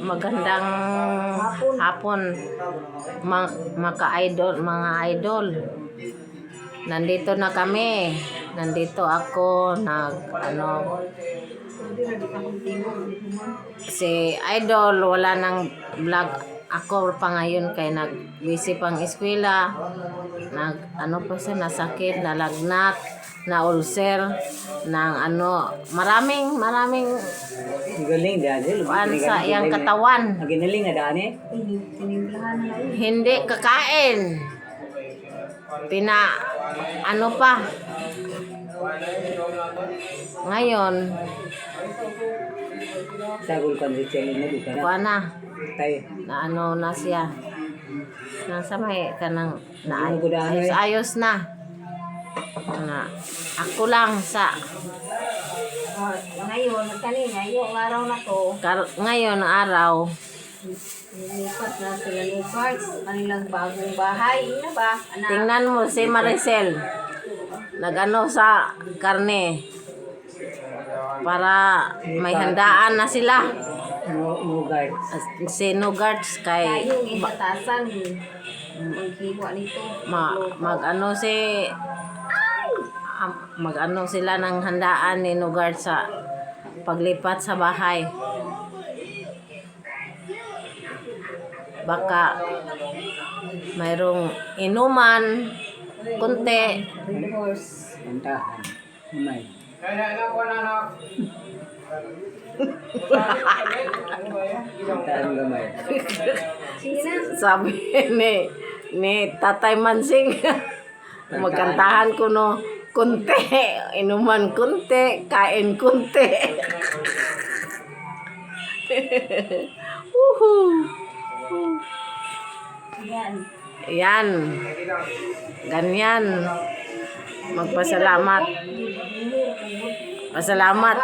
Magandang hapon mga idol. Nandito na kami. Nandito ako si idol wala nang vlog. Ako pa ngayon kay nag-busy pang eskwela. Pa siya nasakit, nalagnat, na ulcer, maraming galing dahil sa iyang katawan. ginaling na daan Hindi kakain. Pa. Ngayon, sagol kan ritual na duka na kuana tayo na siya. Nasa may kanang Gudahan, ayos na. Ako lang sa Ngayon, kanina, yung araw na to, ngayon araw. nilipat na sila ni Parks, kanilang bagong bahay. Ina ba? Anak? Tingnan mo si Maricel. Sa karne. Para may handaan na sila. no guard Si Nugarts kay Yung ibatasan, maghiwa nito. mag-ano sila ng handaan ni Nugarts sa paglipat sa bahay. Baka mayroong inuman kunti. Red horse. kantaan umay kantaan gamay Sige na. Sabi ni Tatay Mansing, magkantahan ko no, kunti, inuman kunti, kain kunti. Yan. Yan. Ganyan. Magpasalamat. Pasalamat.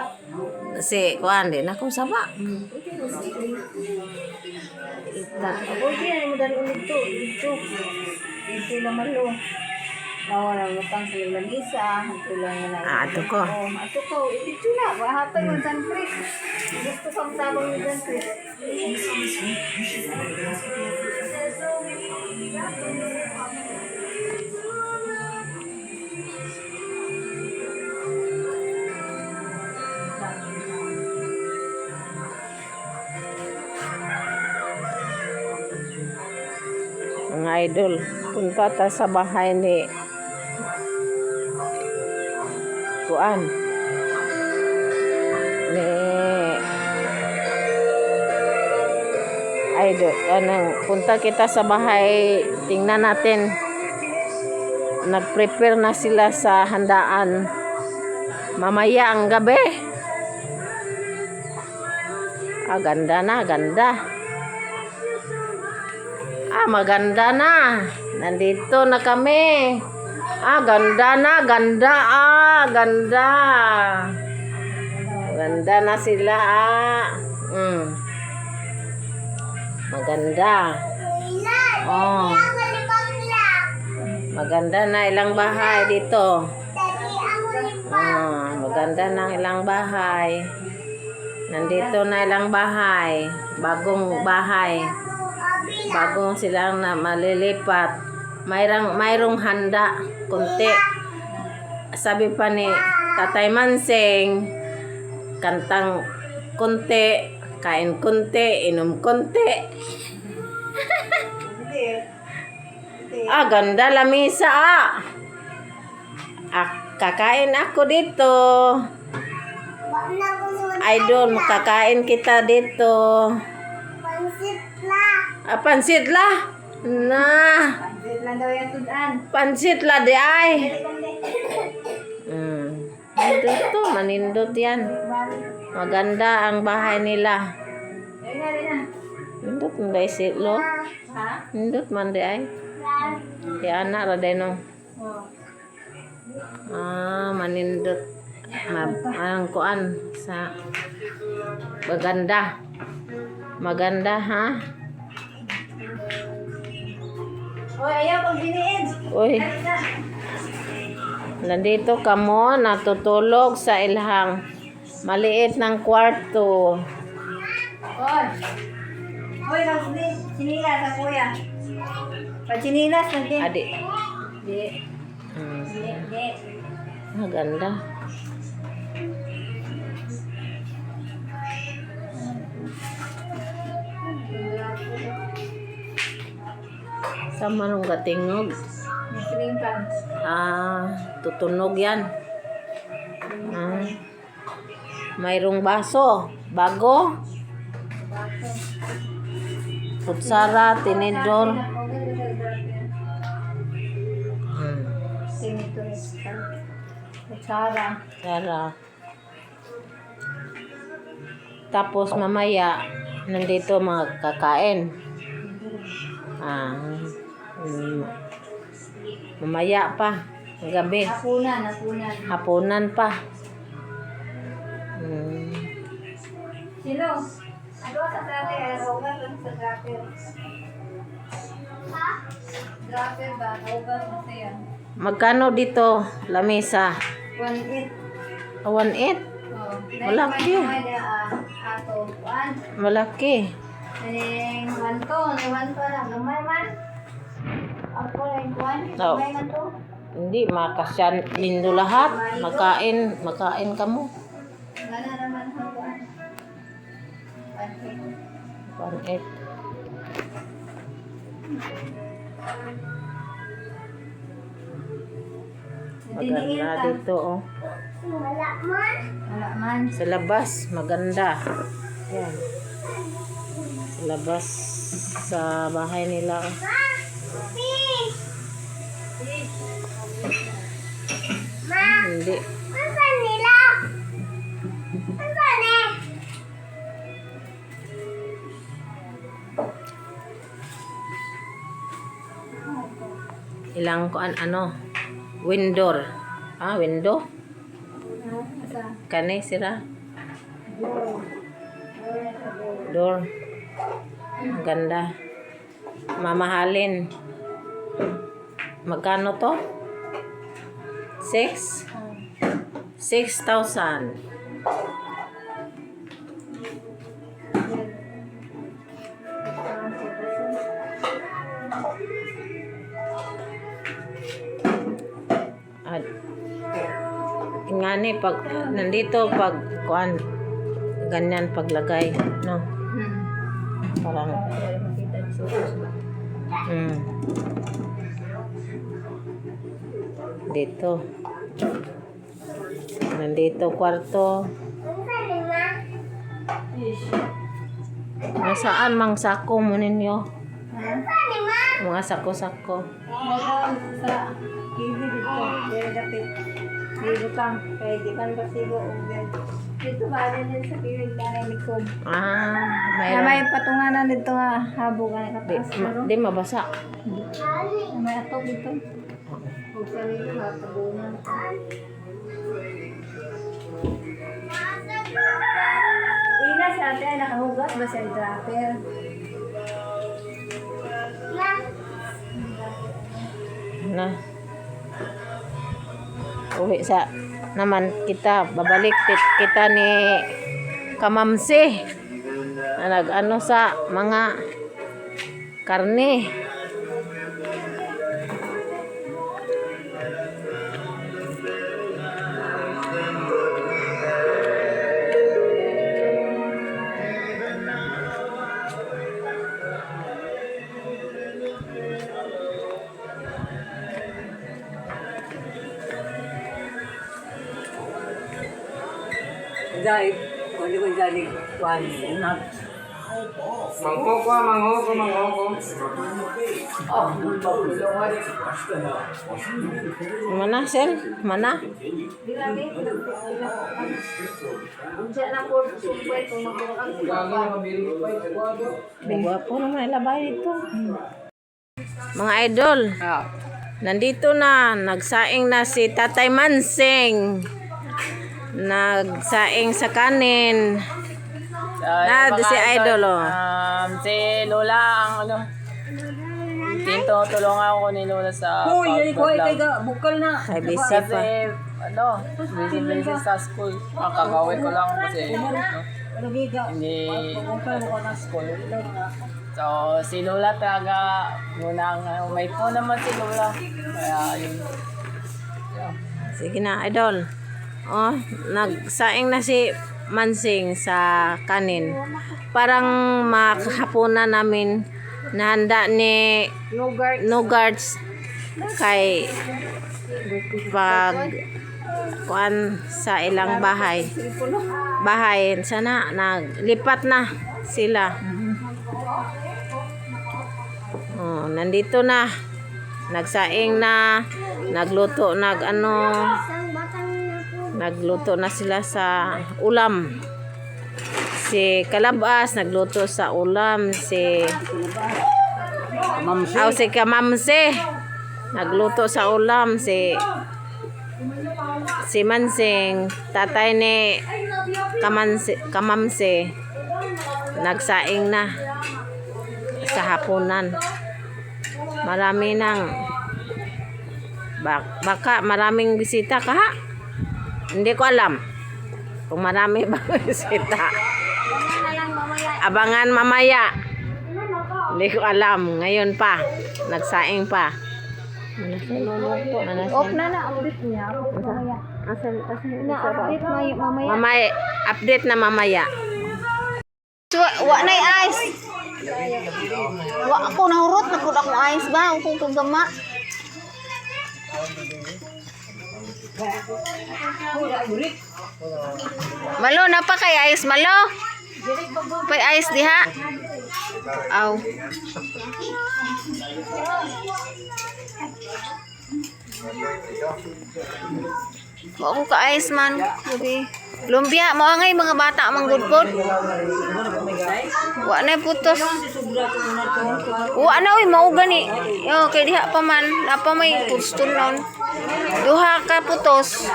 Si kuan din ako saba. Ako yan, mo dali ulit to. Dito naman lo. Bawa na matang sa lanisa. Ito lang na. Ato ko. Ato ko. Dito na. Bahatag ng San Chris. Gusto kang sabang ni San Chris. Mga idol, punta ta sa bahay ni kuan. Ni idol, punta kita sa bahay, tingnan natin. Nag-prepare na sila sa handaan. Mamaya ang gabi. Ganda na, ganda. Maganda na. Nandito na kami. Ganda na, ganda. Ganda. Ganda na sila. Maganda. Maganda na ilang bahay dito. Maganda na ilang bahay. Nandito na ilang bahay. Bagong bahay. Bagong silang na malilipat. Mayroong handa kunti. Sabi pa ni Tatay Mansing, kantang kunti, kain kunti, inom kunti. Ganda lamisa. Kakain ako dito. Idol, makakain kita dito. Pansit la. Pansit lang daw yung tudan. Pansit la di ay. Manindot to, manindot yan. Maganda ang bahay nila. Nindot man day silo. Ha? Nindot man di ay. Di anak ra day no. Manindot. Ang kuan sa maganda. Maganda ha. Hoy, ayaw pag diniid. Uy. Nandito kamo natutulog sa ilhang maliit ng kwarto. Hoy. Hoy, sinilas sa kuya. Pag-sinilas, nanti. Adik. Di. Hmm. Di. Maganda. Sa manong gatingog. Nasiling ka. Tutunog yan. Ah, mayroong baso. Bago. Kutsara, tinidor. Hmm. Tinidor. Kutsara. Kutsara. Tapos mamaya, nandito mga kakain. Mamaya pa. Gabi. Hapunan. Hapunan pa. Sino? Ano sa dati? Hugas lang sa dapper. Ha? Dapper ba? Hugas na siya. Magkano dito, lamesa? 1.8. 1.8? Oh. Malaki. Ato. 1. Malaki. Yung 1 to. Yung 1 to lang. Gamay man. Ako lang 1. Oh. Gamay man to. Hindi, makasyan nindo lahat. Makain ka mo. Gana naman hanggang 1.8. 1.8. Maganda dito, oh. Wala man. Sa labas, maganda. Yan. Sa labas, sa bahay nila, oh. Hindi. Ilang kuan ano? Window. Window? Kani sira? Door. Ang ganda. Mamahalin. Magkano to? 6,000. At ngani pag nandito pag kuan ganyan paglagay, no? Parang dito. Nandito kwarto. Nasaan mang sako mo ninyo? Mga sako-sako. Sa TV dito. Very dapit. Dito kang. Kaya di kan pasigo. Dito ba din sa piwid na likod. Mayroon. May patunganan dito nga habo ka na Di mabasa. may atog dito. Huwag sa nito matabunan. Ina sa ate ay nakahugas ba siya dapper? Na. Uwi sa naman kita, babalik kita ni Kamamsi na nag-ano sa mga karne. Dahil, kung ko dahil, kuhan, Mangkoko. Mana sir? Mana? Di lagi. Diyan na po sumpay kung magkulang Gwapo naman ilabay ito. Mga idol, nandito na, nagsaing na si Tatay Mansing. Nagsaing sa kanin. Si idol, oh. Si Lola ang ano. Tinto, tulungan ako ni Lola sa pag-vlog. bukal na. Ay, busy Kasi, pa. busy sa school. Kakawin ko lang kasi, hindi, school. So, si Lola talaga, munang may phone naman si Lola. Kaya yun. Sige na, idol. Oh, nagsaing na si Mansing sa kanin. Parang makahapunan namin na handa ni No Guards kay pag kuan sa ilang bahay. Sana naglipat na sila. Oh, nandito na. Nagsaing na, nagluto nagluto na sila sa ulam. Si Kalabas nagluto sa ulam, si Kamamse nagluto sa ulam, si Mansing, tatay ni Kamamse nagsaing na sa hapunan. Marami nang baka maraming bisita kaha. Hindi ko alam kung marami ba bisita. Abangan mamaya. Hindi ko alam. Ngayon pa. Nagsaing pa. Off na update niya. Na-update mamaya. Mamaya. Update na mamaya. Wa na ice. Wa ako nahurot na pud akong ice ba kung kagama. Malo na pa kay ice malo. Pay ice diha. Aw. Wa ko ka ice man. Sabi. Lumpia mo ngay mga bata manggudpod. Wa na putos. Wa na oy mao gani. Yo kay diha pa man, apa may puston nun. Duha ka putos.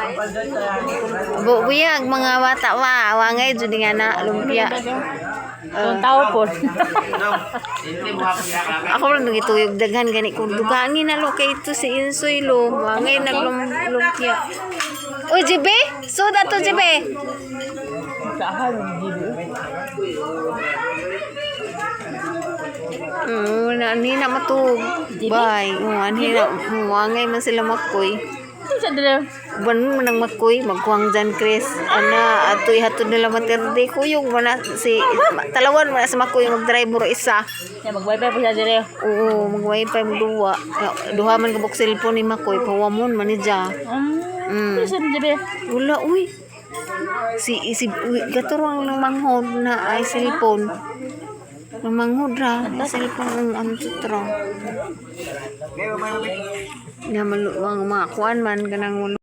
Buyag mga bata wa ngay jud nga na lumpia. Tao po. Ako lang nagituyog daghan gani kung dugangin na lo kay ito si Insoy lo. Wa ngay naglumpia. Uy, Jibe? Soda to, Jibe. Ani na matug. Bye. Ani na. Muangay man sila makoy. Ban mo nang makoy. Magkuhang dyan, Chris. Ana, ato'y hatod nila materde. Kuyog mo na si... Talawan mo na sa makoy. Mag-driver isa. Mag-wifi po siya dire. Oo, mag-wifi mo duwa. Duha man kabuk cellphone ni makoy. Pawamon man ni dya. Wala, uy. Si gaturang ng manghod na ay cellphone. Ng manghod ra. Cellphone ang sutra. Nga mga kuan man kanang